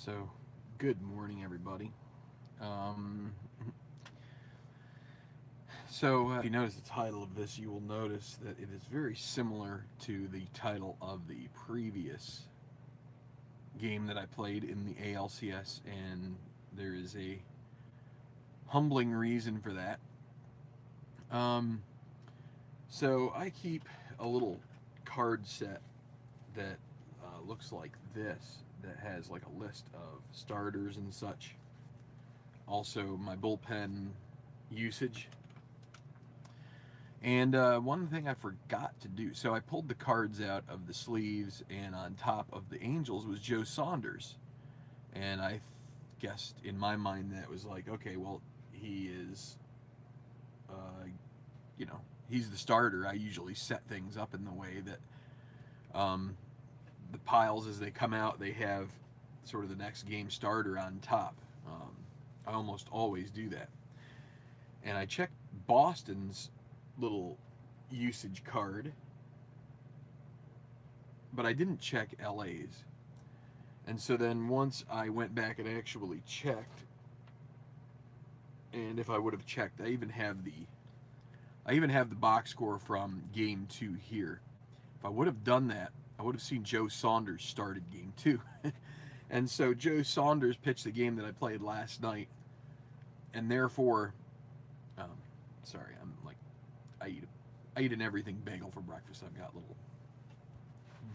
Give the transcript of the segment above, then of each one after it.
So, good morning, everybody. Um, if you notice the title of this, you will notice that it is very similar to the title of the previous game that I played in the ALCS, and there is a humbling reason for that. Um, I keep a little card set that looks like this, that has like a list of starters and such. Also, my bullpen usage. And one thing I forgot to do, so I pulled the cards out of the sleeves, and on top of the Angels was Joe Saunders. And I guessed in my mind that was like, okay, well, he is, uh, he's the starter. I usually set things up in the way that the piles, as they come out, they have sort of the next game starter on top. I almost always do that. And I checked Boston's little usage card, but I didn't check LA's. And so then once I went back and actually checked, and if I would have checked, I even have the box score from game 2 here. If I would have done that, I would have seen Joe Saunders started game 2. And so Joe Saunders pitched the game that I played last night, and therefore, um, sorry, I'm like, I eat an everything bagel for breakfast. I've got little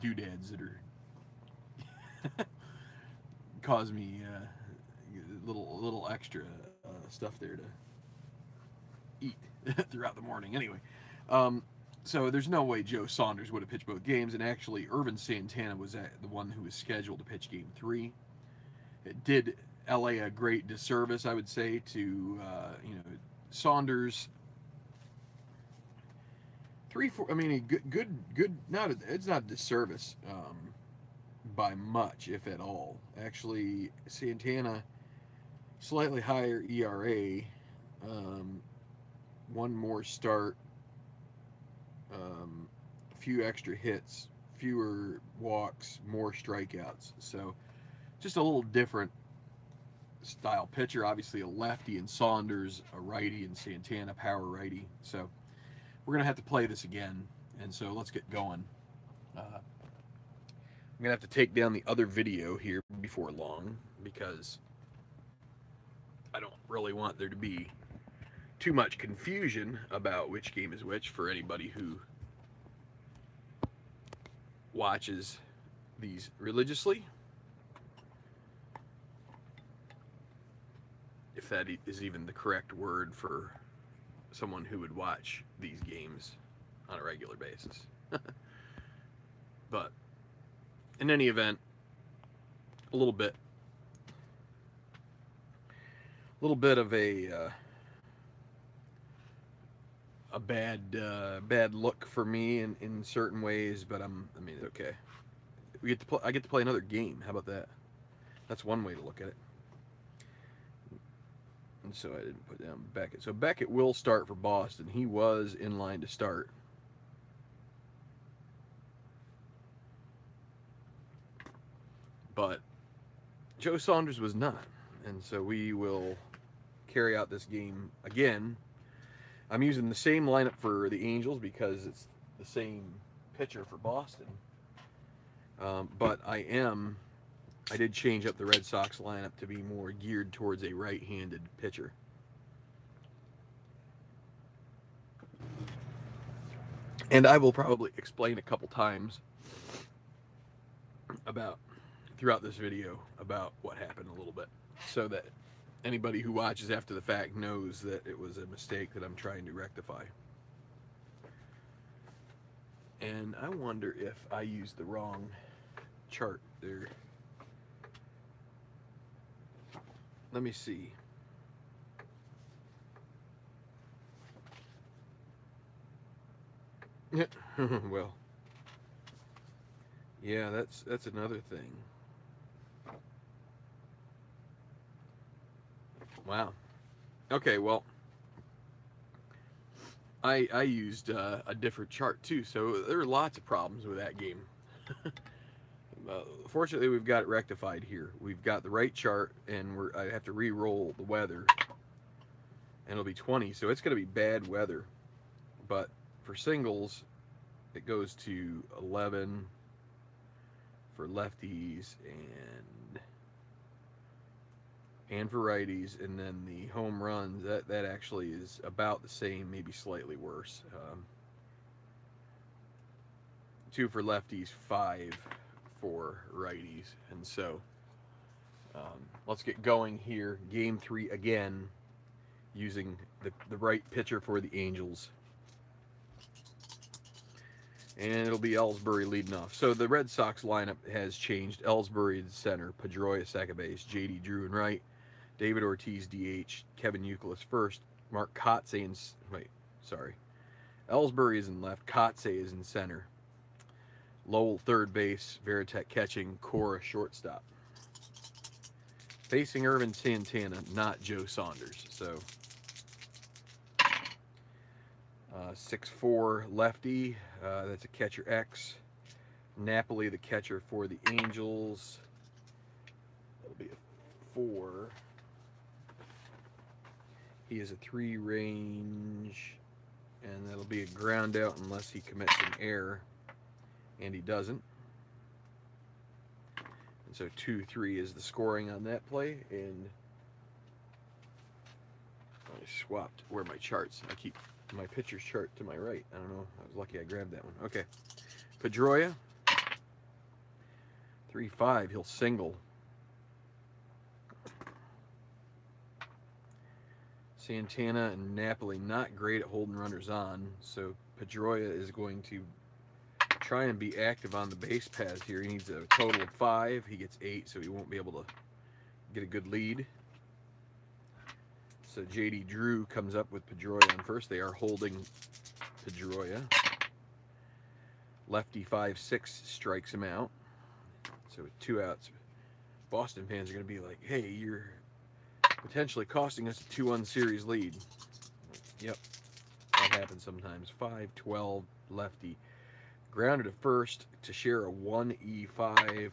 doodads that are cause me little extra stuff there to eat throughout the morning. Anyway, um, so there's no way Joe Saunders would have pitched both games, and actually Irvin Santana was the one who was scheduled to pitch Game 3. It did LA a great disservice, I would say, to Saunders. 3-4. I mean, a good. Not it's not a disservice by much, if at all. Actually, Santana slightly higher ERA, um, one more start, a few extra hits, fewer walks, more strikeouts. So just a little different style pitcher. Obviously, a lefty in Saunders, a righty in Santana, power righty. So we're gonna have to play this again, and so let's get going. I'm gonna have to take down the other video here before long because I don't really want there to be too much confusion about which game is which for anybody who watches these religiously, if that is even the correct word for someone who would watch these games on a regular basis. But in any event, a little bit of a bad look for me in certain ways, but I mean, it's okay. I get to play another game. How about that? That's one way to look at it. And so I didn't put down Beckett. So Beckett will start for Boston. He was in line to start. But Joe Saunders was not. And so we will carry out this game again. I'm using the same lineup for the Angels because it's the same pitcher for Boston. But I did change up the Red Sox lineup to be more geared towards a right-handed pitcher. And I will probably explain a couple times about throughout this video about what happened a little bit, so that anybody who watches after the fact knows that it was a mistake that I'm trying to rectify. And I wonder if I used the wrong chart there. Let me see. Well, yeah, that's another thing. Wow. Okay, well, I used a different chart too, so there were lots of problems with that game. fortunately, we've got it rectified here. We've got the right chart, and I have to re-roll the weather, and it'll be 20, so it's going to be bad weather. But for singles, it goes to 11 for lefties and for righties, and then the home runs, that actually is about the same, maybe slightly worse. 2 for lefties, 5 for righties. And so let's get going here. Game 3 again, using the right pitcher for the Angels. And it'll be Ellsbury leading off. So the Red Sox lineup has changed. Ellsbury in center, Pedroia second base, J.D. Drew in right, David Ortiz DH, Kevin Youkilis first, Mark Kotsay in... Wait, sorry. Ellsbury is in left, Kotsay is in center. Lowell third base, Veritek catching, Cora shortstop. Facing Irvin Santana, not Joe Saunders. So 6'4" lefty, that's a catcher X. Napoli, the catcher for the Angels. That'll be a 4. He is a 3 range, and that'll be a ground out unless he commits an error, and he doesn't. And so 2-3 is the scoring on that play, and I swapped where my charts. I keep my pitcher's chart to my right. I don't know. I was lucky I grabbed that one. Okay. Pedroia. 3-5. He'll single. Santana and Napoli not great at holding runners on, so Pedroia is going to try and be active on the base paths here. He needs a total of 5. He gets 8, so he won't be able to get a good lead. So J.D. Drew comes up with Pedroia on first. They are holding Pedroia. Lefty 5-6 strikes him out. So with 2 outs, Boston fans are going to be like, hey, you're potentially costing us a 2-1 series lead. Yep, that happens sometimes. 5-12 lefty. Grounded to first to share a 1E5-7.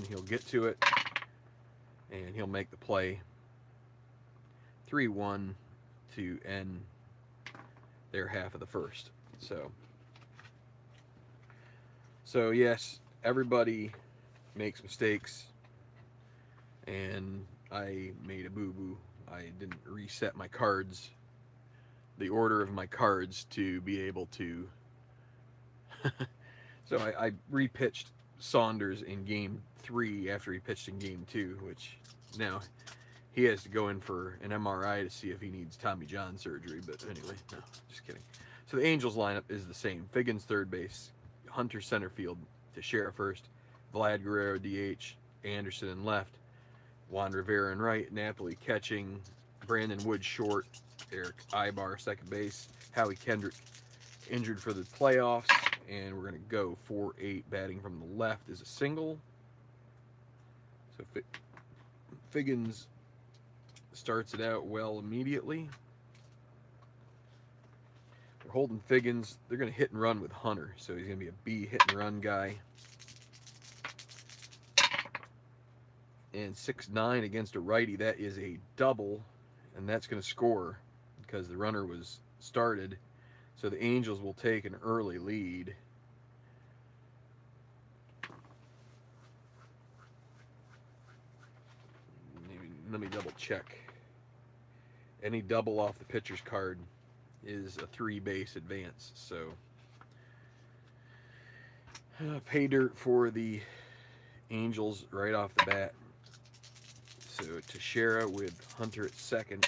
He'll get to it, and he'll make the play. 3-1 to end their half of the first. So yes, everybody makes mistakes, and I made a boo-boo. I didn't reset my cards, the order of my cards, to be able to... So I repitched Saunders in Game 3 after he pitched in Game 2, which now he has to go in for an MRI to see if he needs Tommy John surgery. But anyway, no, just kidding. So the Angels lineup is the same. Figgins third base, Hunter center field, Teixeira first, Vlad Guerrero DH, Anderson in left, Juan Rivera in right, Napoli catching, Brandon Wood short, Eric Ibar second base, Howie Kendrick injured for the playoffs, and we're going to go 4-8. Batting from the left is a single. So Figgins starts it out well immediately. They're holding Figgins. They're going to hit and run with Hunter, so he's going to be a B hit and run guy. And 6-9 against a righty, that is a double, and that's going to score because the runner was started. So the Angels will take an early lead. Let me double check. Any double off the pitcher's card is a 3-base advance. So pay dirt for the Angels right off the bat. So Teixeira with Hunter at second.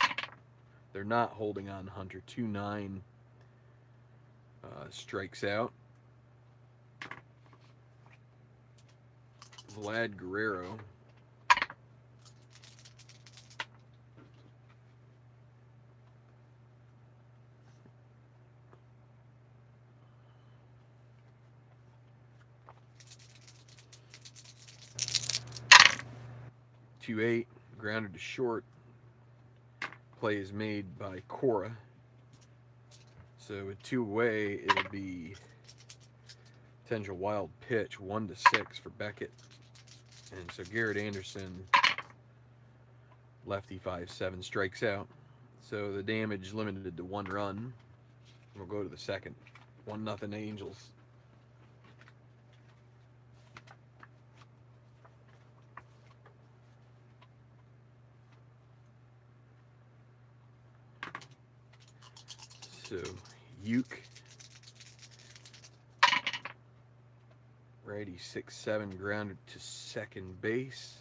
They're not holding on Hunter. 2-9 strikes out. Vlad Guerrero. (2-8) grounded to short. Play is made by Cora. So with 2 away, it'll be Potential wild pitch, 1-6 for Beckett. And so Garrett Anderson, lefty 5-7, strikes out. So the damage limited to 1 run. We'll go to the second. 1-0 Angels. So Uke, righty 6-7, grounded to second base.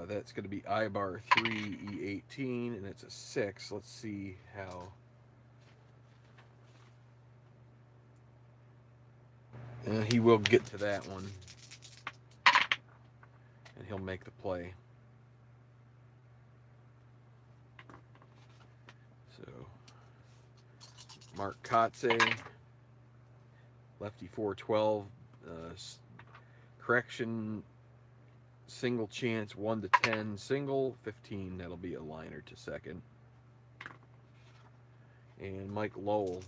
That's going to be Ibar 3, E18, and it's a 6. Let's see how. He will get to that one, and he'll make the play. So, Mark Kotze, lefty 4-12, correction, single chance 1-10, single 15. That'll be a liner to second. And Mike Lowell,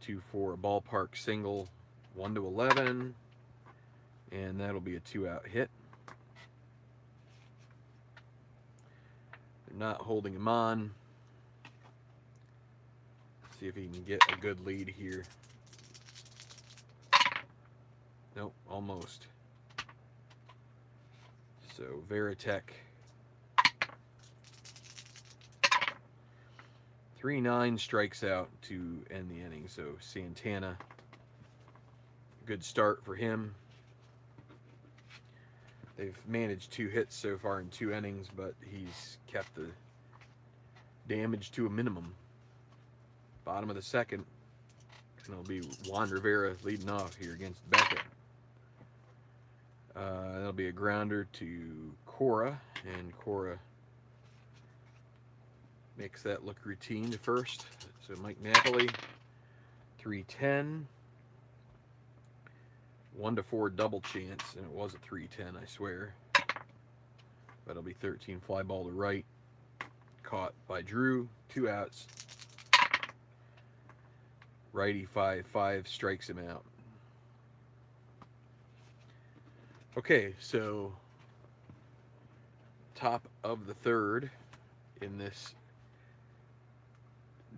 2-4, a ballpark single 1-11, and that'll be a 2-out hit. They're not holding him on. See if he can get a good lead here. Nope, almost. So Veritek, 3-9, strikes out to end the inning. So Santana, good start for him. They've managed 2 hits so far in 2 innings, but he's kept the damage to a minimum. Bottom of the second, and it'll be Juan Rivera leading off here against Beckett. That'll be a grounder to Cora, and Cora makes that look routine to first. So Mike Napoli, 3-10, 1-4 double chance, and it was a 3-10, I swear. But it'll be 13, fly ball to right, caught by Drew, 2 outs. Righty 5-5 strikes him out. Okay, so top of the third in this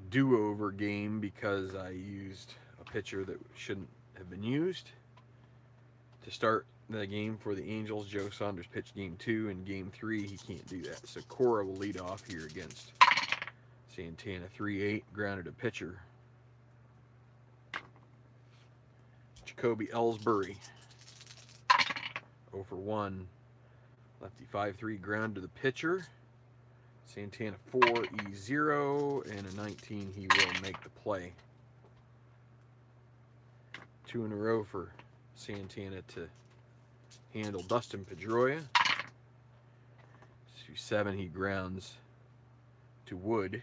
do-over game because I used a pitcher that shouldn't have been used to start the game for the Angels. Joe Saunders pitched game 2, and game 3 he can't do that. So Cora will lead off here against Santana. 3-8, grounded a pitcher. Jacoby Ellsbury, 0-for-1, lefty 5-3, ground to the pitcher. Santana 4, E0, and a 19. He will make the play. 2 in a row for Santana to handle Dustin Pedroia. 2-7, he grounds to Wood.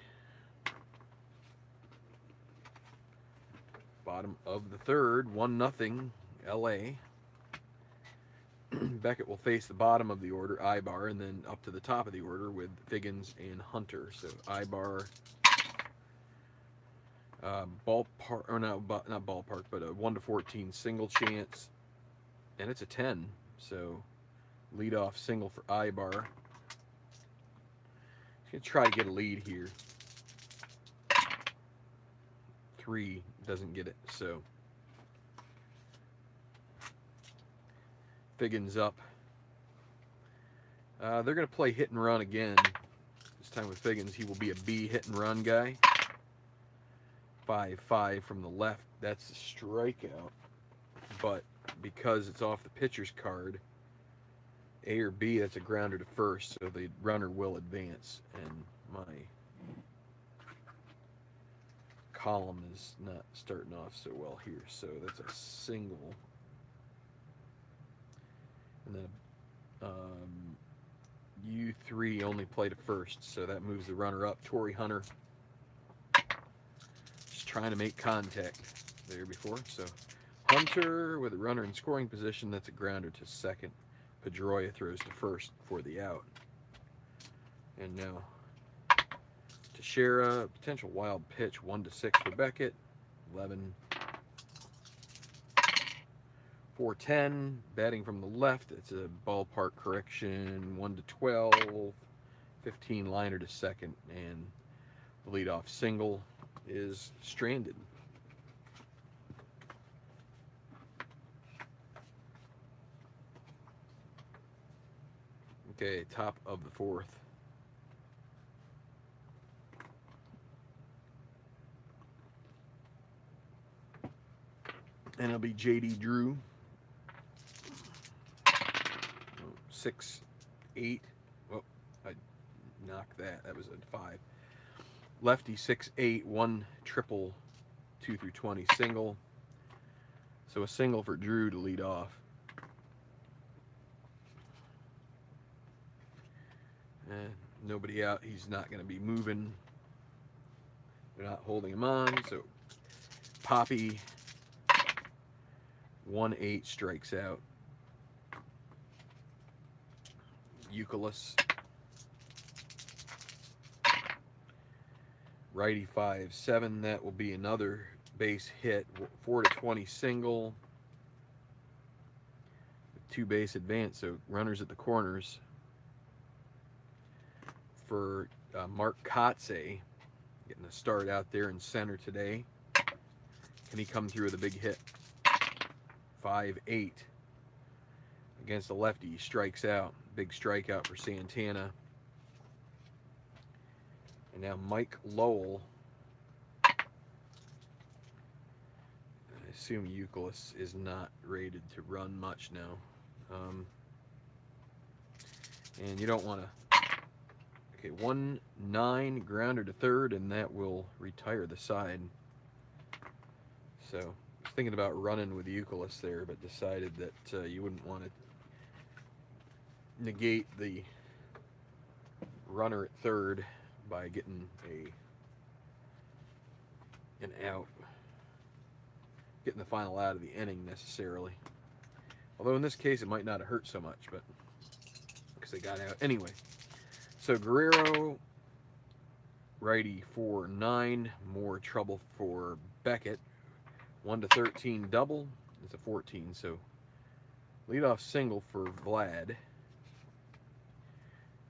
Bottom of the third, 1-0 LA. Beckett will face the bottom of the order, Ibar, and then up to the top of the order with Figgins and Hunter. So Ibar, ballpark, or not ballpark, but a 1-14 single chance, and it's a 10. So leadoff single for Ibar. He's gonna try to get a lead here. 3 doesn't get it, so Figgins up. They're going to play hit and run again. This time with Figgins, he will be a B hit and run guy. 5-5 from the left. That's a strikeout. But because it's off the pitcher's card, A or B, that's a grounder to first, so the runner will advance. And my column is not starting off so well here, so that's a single. And then U3 only played at first, so that moves the runner up. Torrey Hunter just trying to make contact there before. So Hunter with a runner in scoring position, that's a grounder to second. Pedroia throws to first for the out. And now Teixeira, potential wild pitch, 1-6 for Beckett. 11, 410. Batting from the left, it's a ballpark correction. 1 to 12, 15 liner to second, and the leadoff single is stranded. Okay, top of the fourth. And it'll be J.D. Drew. 6'8". Oh, I knocked that. That was a 5. Lefty 6'8", 1 triple, 2 through 20 single. So a single for Drew to lead off. Nobody out. He's not going to be moving. They're not holding him on. So Poppy 1-8 strikes out. Euclid righty 5-7. That will be another base hit. 4 to 20 single. 2 base advance. So runners at the corners for Mark Kotze, getting a start out there in center today. Can he come through with a big hit? 5-8 against the lefty. He strikes out. Big strikeout for Santana. And now Mike Lowell. I assume Euclid is not rated to run much now. And you don't want to. Okay, 1-9 grounder to third, and that will retire the side. So I was thinking about running with Euclid there, but decided that you wouldn't want to negate the runner at third by getting an out, getting the final out of the inning necessarily. Although in this case it might not have hurt so much, but because they got out anyway. So Guerrero, righty 4-9, more trouble for Beckett. 1 to 13 double. It's a 14, so leadoff single for Vlad.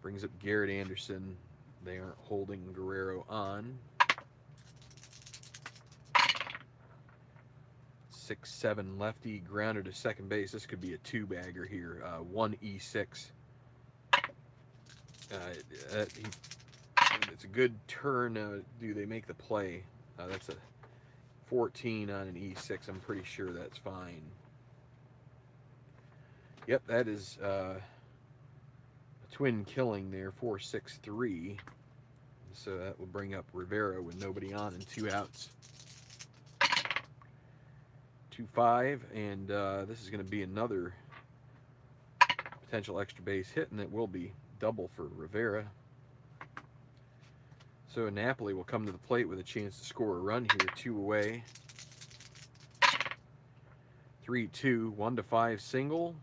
Brings up Garrett Anderson. They aren't holding Guerrero on. 6-7 lefty, grounder to second base. This could be a 2-bagger here. 1-E6. It's a good turn. Do they make the play? That's a 14 on an E6. I'm pretty sure that's fine. Yep, that is a twin killing there, 4-6-3. So that will bring up Rivera with nobody on and 2 outs. 2-5, and this is going to be another potential extra base hit, and it will be double for Rivera. So Napoli will come to the plate with a chance to score a run here. 2 away. 3-2, 1 to 5 single.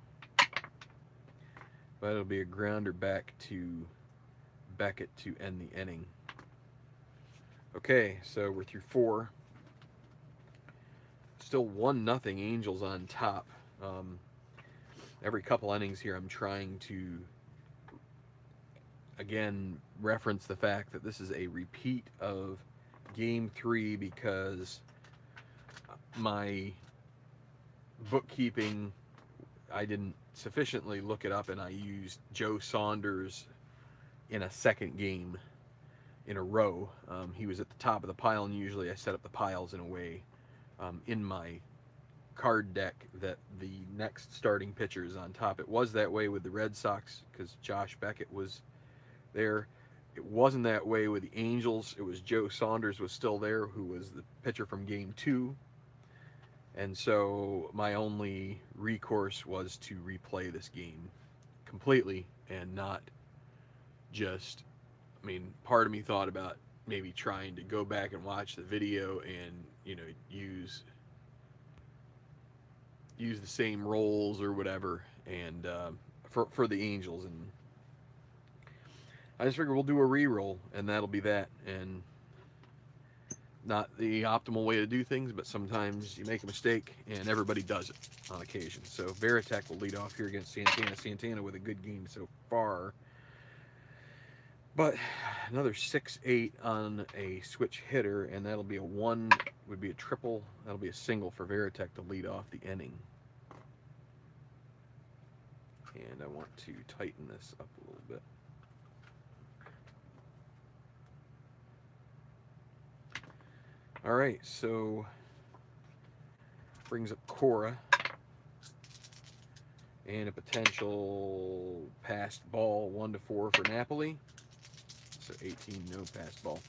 But it'll be a grounder back to Beckett to end the inning. Okay, so we're through 4. Still 1-0 Angels on top. Every couple innings here I'm trying to, again, reference the fact that this is a repeat of Game 3 because my bookkeeping, I didn't sufficiently look it up, and I used Joe Saunders in a second game in a row. He was at the top of the pile, and usually I set up the piles in a way in my card deck that the next starting pitcher is on top. It was that way with the Red Sox because Josh Beckett was there. It wasn't that way with the Angels. It was Joe Saunders was still there, who was the pitcher from Game 2. And so my only recourse was to replay this game completely and not just, I mean, part of me thought about maybe trying to go back and watch the video and, you know, use the same roles or whatever, and for the Angels, and I just figured we'll do a re-roll and that'll be that. And Not the optimal way to do things, but sometimes you make a mistake, and everybody does it on occasion. So Veritek will lead off here against Santana. Santana with a good game so far. But another 6-8 on a switch hitter, and that'll be a one, would be a triple. That'll be a single for Veritek to lead off the inning. And I want to tighten this up a little bit. All right, so brings up Cora and a potential passed ball 1-4 for Napoli. So 18, no passed ball.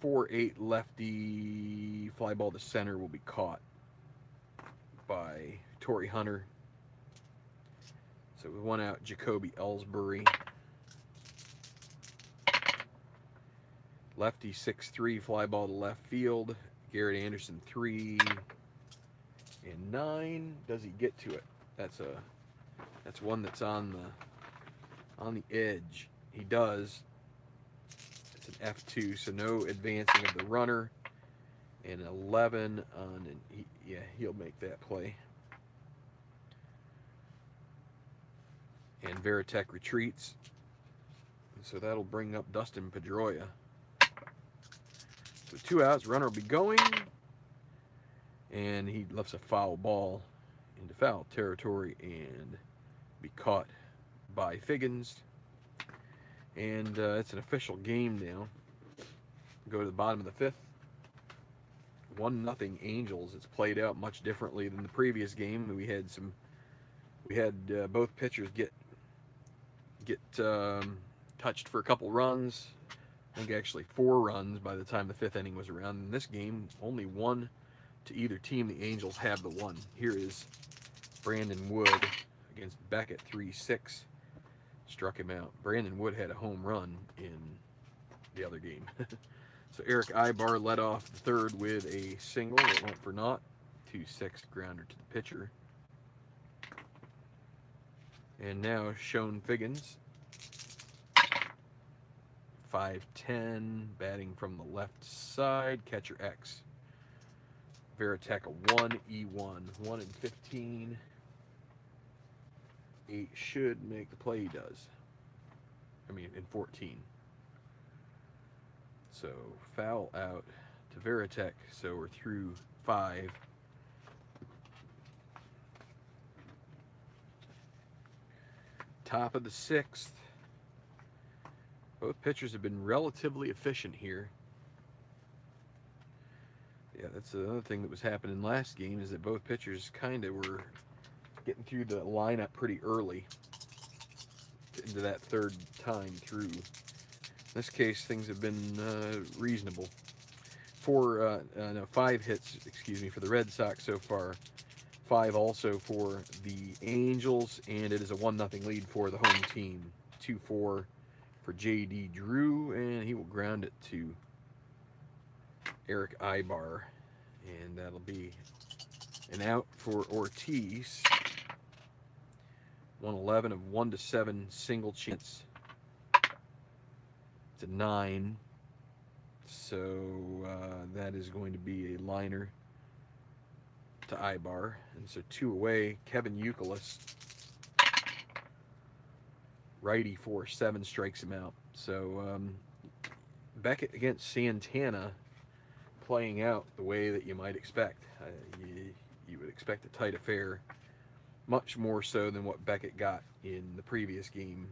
4-8 lefty fly ball to center will be caught by Torrey Hunter. So with one out, Jacoby Ellsbury. Lefty 6-3 fly ball to left field. Garrett Anderson 3 and 9. Does he get to it? That's one that's on the edge. He does. It's an F2, so no advancing of the runner. And 11 on, and he'll make that play. And Veritek retreats. And so that'll bring up Dustin Pedroia. So 2 outs, runner will be going. And he lets a foul ball into foul territory and be caught by Figgins. And it's an official game now. Go to the bottom of the 5th. 1-0 Angels. It's played out much differently than the previous game. We had both pitchers get touched for a couple runs. I think actually 4 runs by the time the 5th inning was around. In this game, only 1 to either team. The Angels have the 1. Here is Brandon Wood against Beckett, 3-6. Struck him out. Brandon Wood had a home run in the other game. So Eric Ibar led off the 3rd with a single that went for naught. 2-6 grounder to the pitcher. And now Sean Figgins. 5-10, batting from the left side. Catcher X. Veritek a 1-E1. 1-15. 8 should make the play. He does. I mean, in 14. So foul out to Veritek. So we're through 5. Top of the 6th. Both pitchers have been relatively efficient here. Yeah, that's another thing that was happening last game, is that both pitchers kind of were getting through the lineup pretty early into that 3rd time through. In this case, things have been reasonable. 5 hits, for the Red Sox so far. 5 also for the Angels, and it is a 1-0 lead for the home team. 2-4 for J.D. Drew, and he will ground it to Eric Ibar, and that'll be an out for Ortiz. 111 of 1-7 single chance to 9, so that is going to be a liner to Ibar, and so 2 away. Kevin Youkilis, righty for 7, strikes him out. So Beckett against Santana playing out the way that you might expect. You would expect a tight affair, much more so than what Beckett got in the previous game.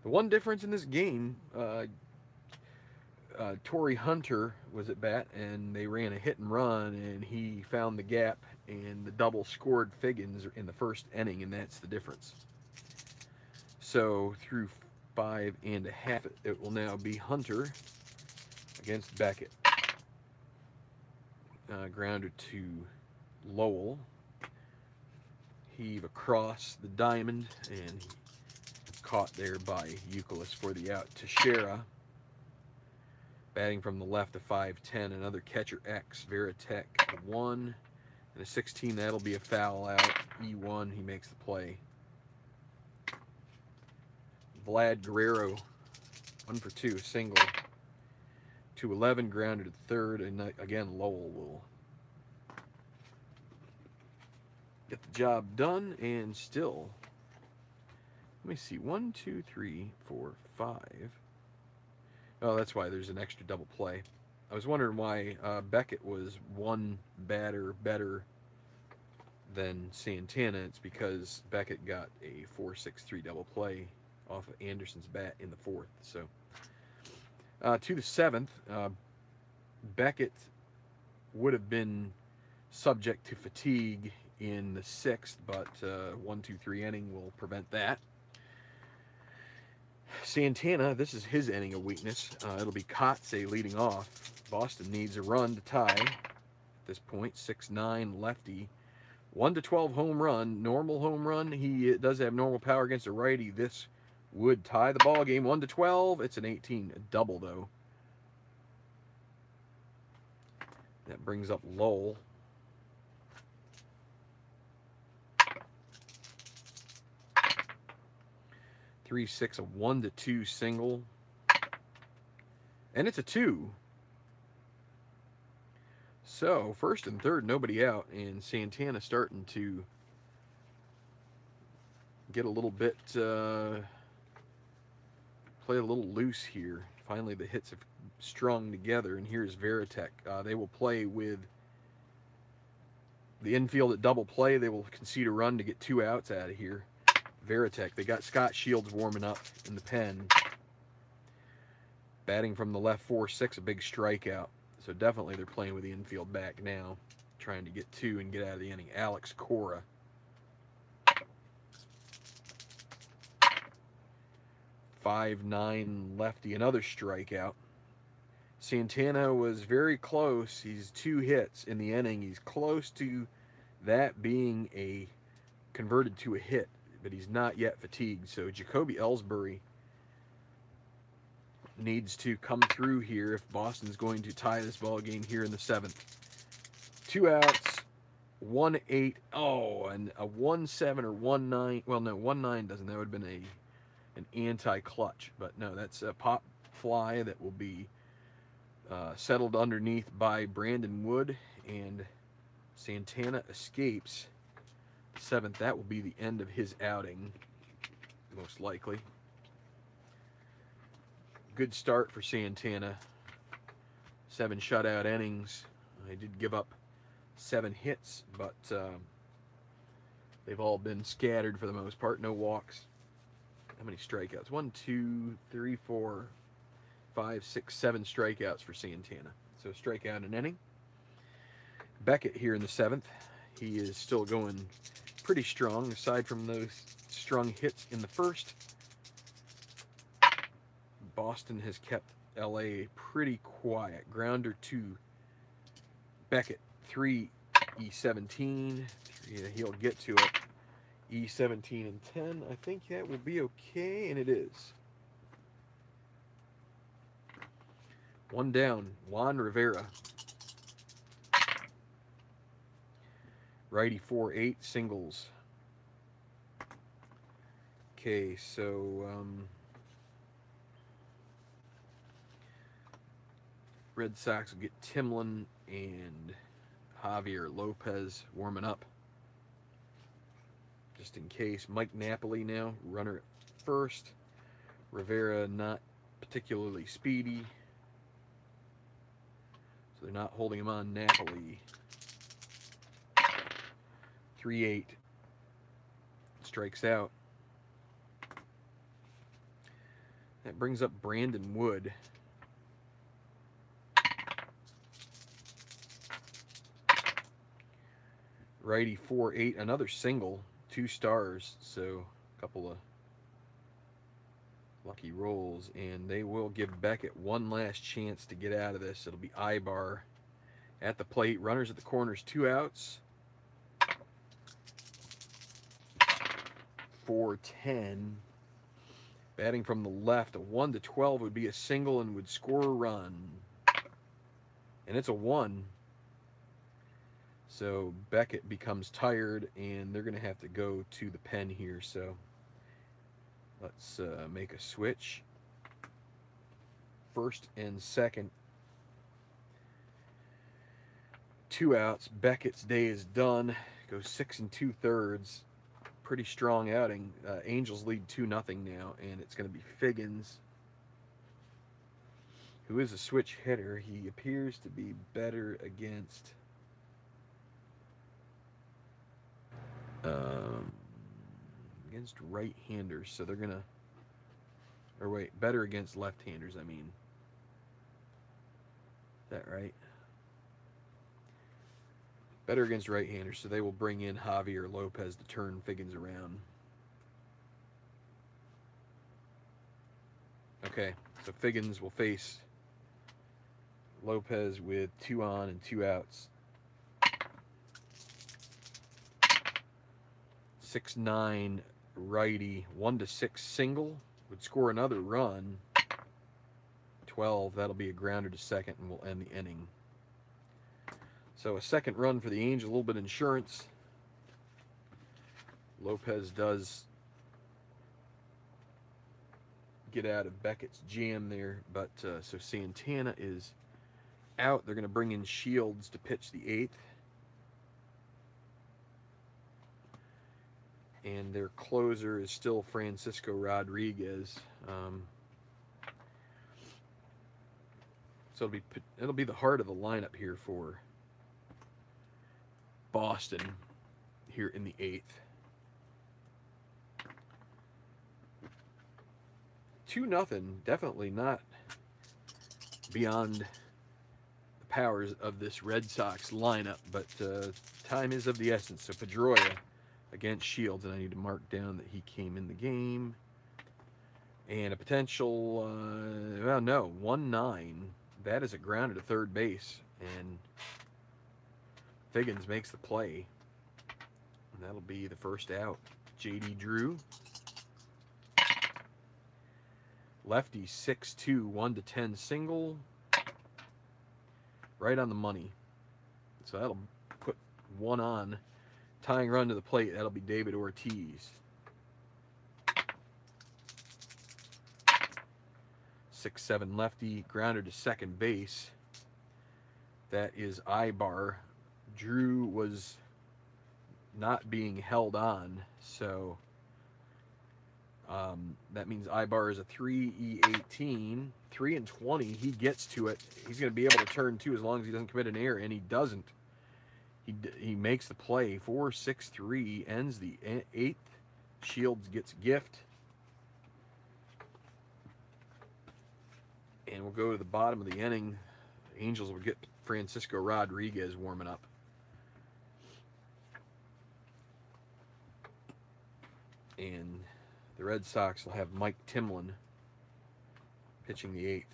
The one difference in this game, Torrey Hunter was at bat, and they ran a hit and run, and he found the gap, and the double scored Figgins in the 1st inning, and that's the difference. So through 5 1/2, it will now be Hunter against Beckett. Grounded to Lowell. Heave across the diamond, and caught there by Youkilis for the out. Teixeira, batting from the left to 5-10, another catcher X. Veritek, 1 and a 16. That'll be a foul out. E1, he makes the play. Vlad Guerrero 1 for 2, single. 2-11, grounded to third, and again Lowell will get the job done. And still, let me see, 1, 2, 3, 4, 5. Oh, that's why there's an extra double play. I was wondering why Beckett was one batter better than Santana. It's because Beckett got a 4-6-3 double play off of Anderson's bat in the fourth. So to the seventh, Beckett would have been subject to fatigue in the sixth, but 1-2-3 inning will prevent that. Santana, this is his inning of weakness. It'll be Kotze leading off. Boston needs a run to tie at this point. 6-9 lefty. 1-12 home run. Normal home run. He does have normal power against a righty. This would tie the ball game. 1-12. It's an 18 double, though. That brings up Lowell. A 1-2 single. And it's a 2. So, first and third, nobody out, and Santana starting to get a little bit, play a little loose here. Finally, the hits have strung together, and here's Veritek. They will play with the infield at double play. They will concede a run to get 2 outs out of here. Veritek, they got Scott Shields warming up in the pen. Batting from the left, 4-6, a big strikeout. So definitely they're playing with the infield back now, trying to get 2 and get out of the inning. Alex Cora. 5-9 lefty, another strikeout. Santana was very close. He's 2 hits in the inning. He's close to that being a converted to a hit, but he's not yet fatigued. So Jacoby Ellsbury needs to come through here if Boston's going to tie this ball game here in the 7th. 2 outs, 1-8. Oh, and a 1-7 or 1-9. Well, no, 1-9 doesn't. That would have been an anti-clutch. But no, that's a pop fly that will be settled underneath by Brandon Wood, and Santana escapes. 7th, that will be the end of his outing, most likely. Good start for Santana. 7 shutout innings. They did give up 7 hits, but they've all been scattered for the most part. No walks. How many strikeouts? 1, 2, 3, 4, 5, 6, 7 strikeouts for Santana. So strikeout an inning. Beckett here in the 7th. He is still going pretty strong, aside from those strung hits in the first. Boston has kept LA pretty quiet. Grounder to Beckett. 3 E17. Yeah, he'll get to it. E17 and 10. I think that will be okay, and it is. 1 down. Juan Rivera. Righty 4-8 singles. Okay, so Red Sox will get Timlin and Javier Lopez warming up, just in case. Mike Napoli now, runner at first. Rivera not particularly speedy, so they're not holding him on. Napoli. 3-8. Strikes out. That brings up Brandon Wood. Righty 4-8, another single, 2 stars, so a couple of lucky rolls, and they will give Beckett one last chance to get out of this. It'll be Ibar at the plate, runners at the corners, 2 outs. 4-10. Batting from the left, a 1-12 would be a single and would score a run. And it's a 1. So Beckett becomes tired, and they're going to have to go to the pen here. So let's make a switch. first and second. 2 outs. Beckett's day is done. Goes 6 2/3. Pretty strong outing. Angels lead 2-0 now, and it's going to be Figgins, who is a switch hitter. He appears to be better against right-handers, so they're gonna, or wait, better against left-handers, I mean. Is that right? Better against right-handers, so they will bring in Javier Lopez to turn Figgins around. Okay, so Figgins will face Lopez with 2 on and 2 outs. 6'9" righty, 1-6 single, would score another run. 12, that'll be a grounder to second, and we'll end the inning. So a second run for the Angels, a little bit of insurance. Lopez does get out of Beckett's jam there, but so Santana is out. They're going to bring in Shields to pitch the 8th. And their closer is still Francisco Rodriguez. So it'll be the heart of the lineup here for Boston here in the 8th. 2-0, definitely not beyond the powers of this Red Sox lineup, but time is of the essence. So Pedroia against Shields, and I need to mark down that he came in the game. And a potential, 1-9. That is a grounder to third base, and Figgins makes the play. And that'll be the first out. J.D. Drew. Lefty 6'2", 1-10 single. Right on the money. So that'll put 1 on. Tying run to the plate, that'll be David Ortiz. 6'7" lefty, grounder to second base. That is Ibar. Drew was not being held on, so that means Ibar is a 3-E-18, 3-20. He gets to it. He's going to be able to turn too as long as he doesn't commit an error, and he doesn't. He makes the play. 4-6-3 ends the 8th. Shields gets gift. And we'll go to the bottom of the inning. The Angels will get Francisco Rodriguez warming up. And the Red Sox will have Mike Timlin pitching the 8th.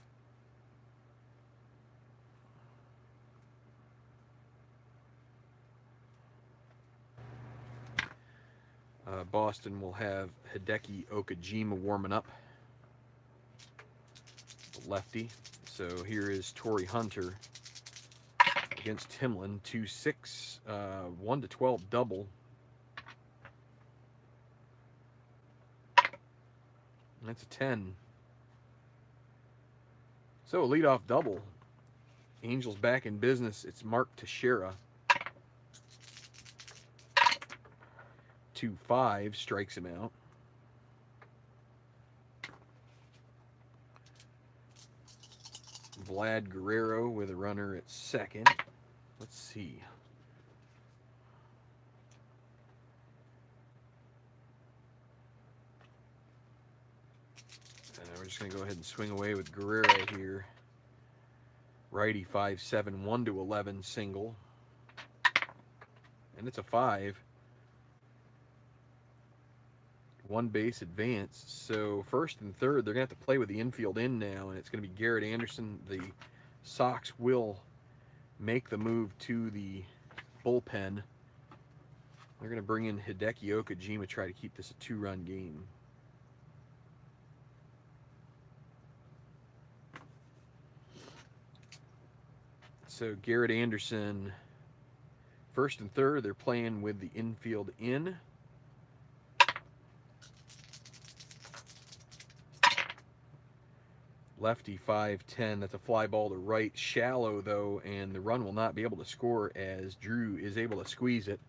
Boston will have Hideki Okajima warming up, the lefty. So here is Torrey Hunter against Timlin. 2-6, 1-12 double. That's a 10. So a leadoff double. Angels back in business. It's Mark Teixeira. 2-5 strikes him out. Vlad Guerrero with a runner at second. Let's see. And we're just going to go ahead and swing away with Guerrero here. Righty 5'7", 1-11 single. And it's a 5. 1 base advance. So first and third, they're going to have to play with the infield in now, and it's going to be Garrett Anderson. The Sox will make the move to the bullpen. They're going to bring in Hideki Okajima, try to keep this a 2-run game. So Garrett Anderson, first and third, they're playing with the infield in. Lefty 5-10. That's a fly ball to right, shallow though, and the run will not be able to score as Drew is able to squeeze it.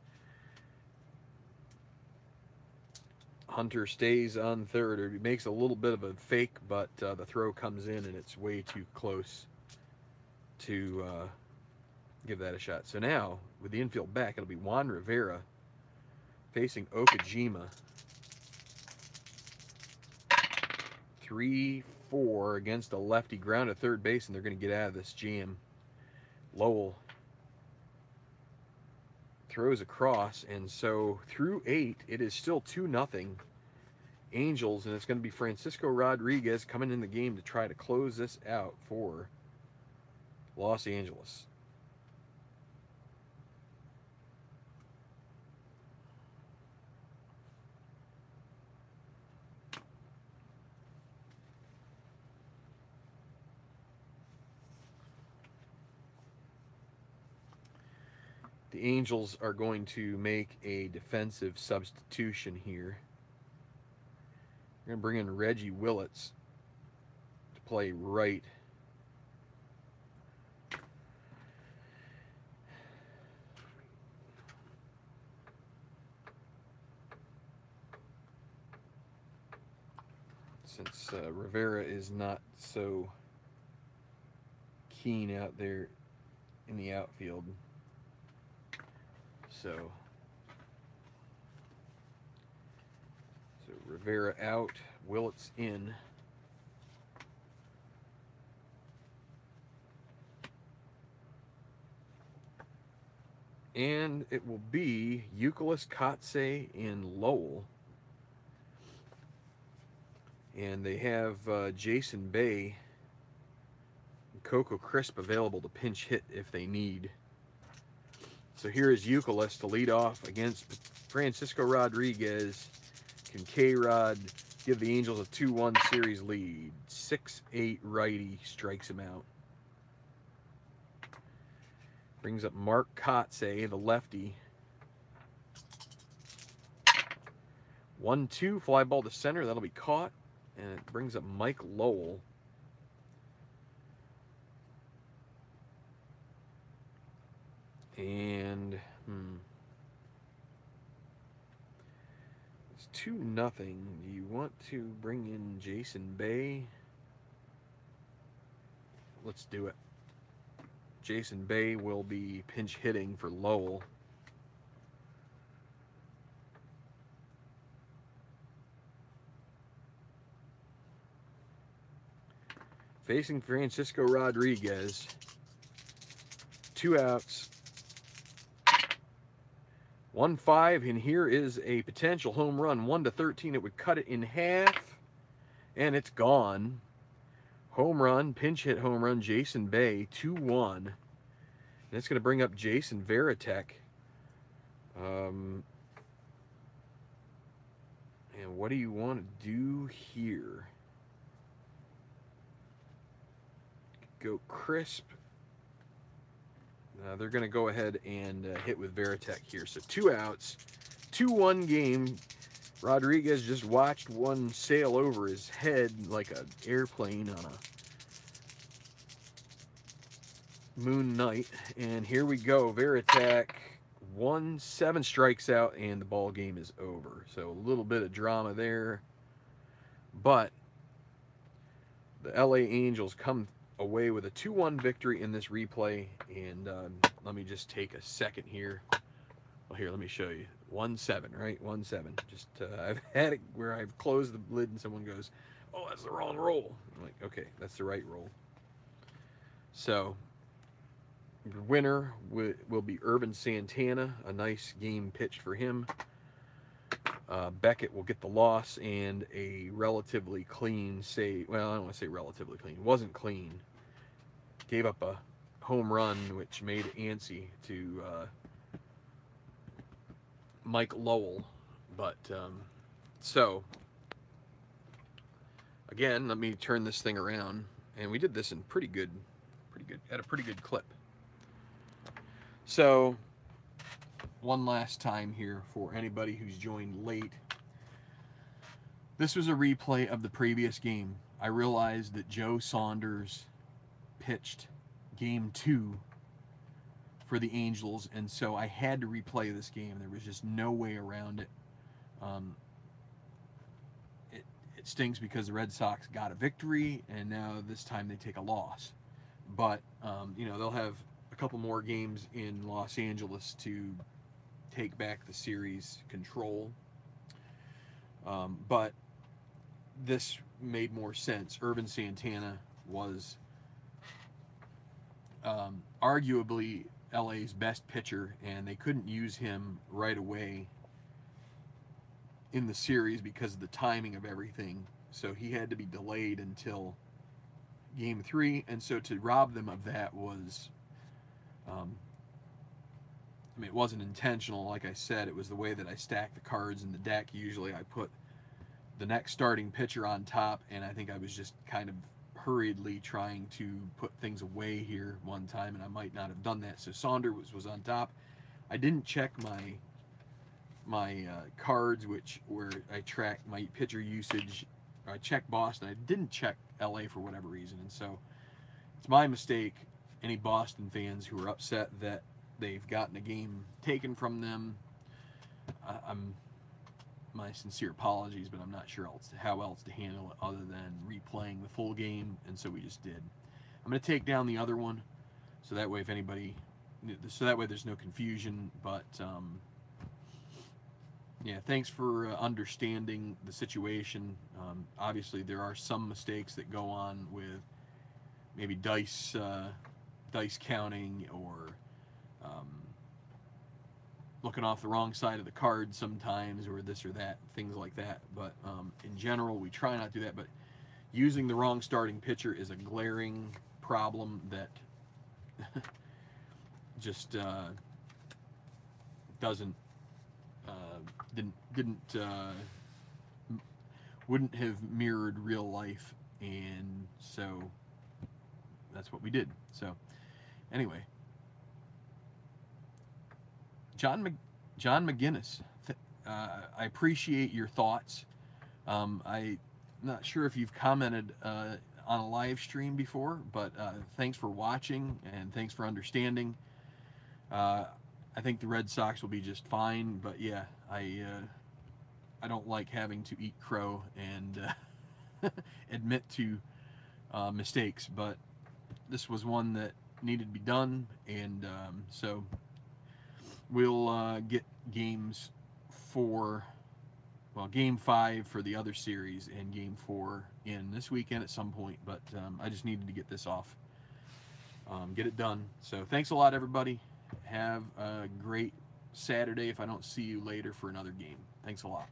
Hunter stays on third, or he makes a little bit of a fake, but the throw comes in and it's way too close to give that a shot. So now, with the infield back, it'll be Juan Rivera facing Okajima. 3-4 against a lefty, ground at third base, and they're going to get out of this jam. Lowell throws across, and so through 8, it is still 2-0 Angels, and it's going to be Francisco Rodriguez coming in the game to try to close this out for Los Angeles. The Angels are going to make a defensive substitution here. They're going to bring in Reggie Willits to play right. Since Rivera is not so keen out there in the outfield. So Rivera out, Willits in. And it will be Euclid Kotze in Lowell. And they have Jason Bay and Coco Crisp available to pinch hit if they need. So here is Euclid to lead off against Francisco Rodriguez. Can K-Rod give the Angels a 2-1 series lead? 6'8" righty strikes him out. Brings up Mark Kotze, the lefty. 1-2, fly ball to center. That'll be caught. And it brings up Mike Lowell. And it's 2-0. Do you want to bring in Jason Bay? Let's do it. Jason Bay will be pinch hitting for Lowell. Facing Francisco Rodriguez. 2 outs. 1-5, and here is a potential home run. 1-13, it would cut it in half, and it's gone. Home run, pinch hit home run, Jason Bay, 2-1. And it's going to bring up Jason Varitek. And what do you want to do here? Go Crisp. They're going to go ahead and hit with Varitek here. So 2 outs, 2-1 game. Rodriguez just watched one sail over his head like an airplane on a moon night. And here we go. Varitek, 1-7 strikes out, and the ball game is over. So a little bit of drama there. But the LA Angels come away with a 2-1 victory in this replay. And let me just take a second here. Well, here, let me show you. 1-7, right? 1-7. Just I've had it where I've closed the lid and someone goes, "Oh, that's the wrong roll." I'm like, okay, that's the right roll. So the winner will be Urban Santana. A nice game pitched for him. Beckett will get the loss and a relatively clean save. Well, I don't want to say relatively clean. It wasn't clean. Gave up a home run, which made antsy to Mike Lowell. But so again, let me turn this thing around, and we did this in pretty good at a pretty good clip. So one last time here for anybody who's joined late. This was a replay of the previous game. I realized that Joe Saunders pitched game 2 for the Angels, and so I had to replay this game. There was just no way around it. Um, it stings because the Red Sox got a victory, and now this time they take a loss. But they'll have a couple more games in Los Angeles to take back the series control. But this made more sense. Irvin Santana was arguably LA's best pitcher, and they couldn't use him right away in the series because of the timing of everything. So he had to be delayed until game 3, and so to rob them of that was, it wasn't intentional. Like I said, it was the way that I stacked the cards in the deck. Usually I put the next starting pitcher on top, and I think I was just kind of hurriedly trying to put things away here one time, and I might not have done that. So Saunders was on top. I didn't check my cards, where I track my pitcher usage. I checked Boston. I didn't check LA for whatever reason, and so it's my mistake. Any Boston fans who are upset that they've gotten a game taken from them, I'm my sincere apologies, but I'm not sure how else to handle it other than replaying the full game, and so we just did. I'm going to take down the other one, so that way there's no confusion. But yeah, thanks for understanding the situation. Obviously, there are some mistakes that go on with maybe dice counting, or looking off the wrong side of the card sometimes, or this or that, things like that. But in general, we try not to do that. But using the wrong starting pitcher is a glaring problem that just wouldn't have mirrored real life, and so that's what we did. So anyway, John McGinnis, I appreciate your thoughts. I'm not sure if you've commented on a live stream before, but thanks for watching, and thanks for understanding. I think the Red Sox will be just fine, but yeah, I don't like having to eat crow and admit to mistakes, but this was one that needed to be done, and so we'll get game 5 for the other series, and game 4 in this weekend at some point. But I just needed to get this off, get it done. So thanks a lot, everybody. Have a great Saturday if I don't see you later for another game. Thanks a lot.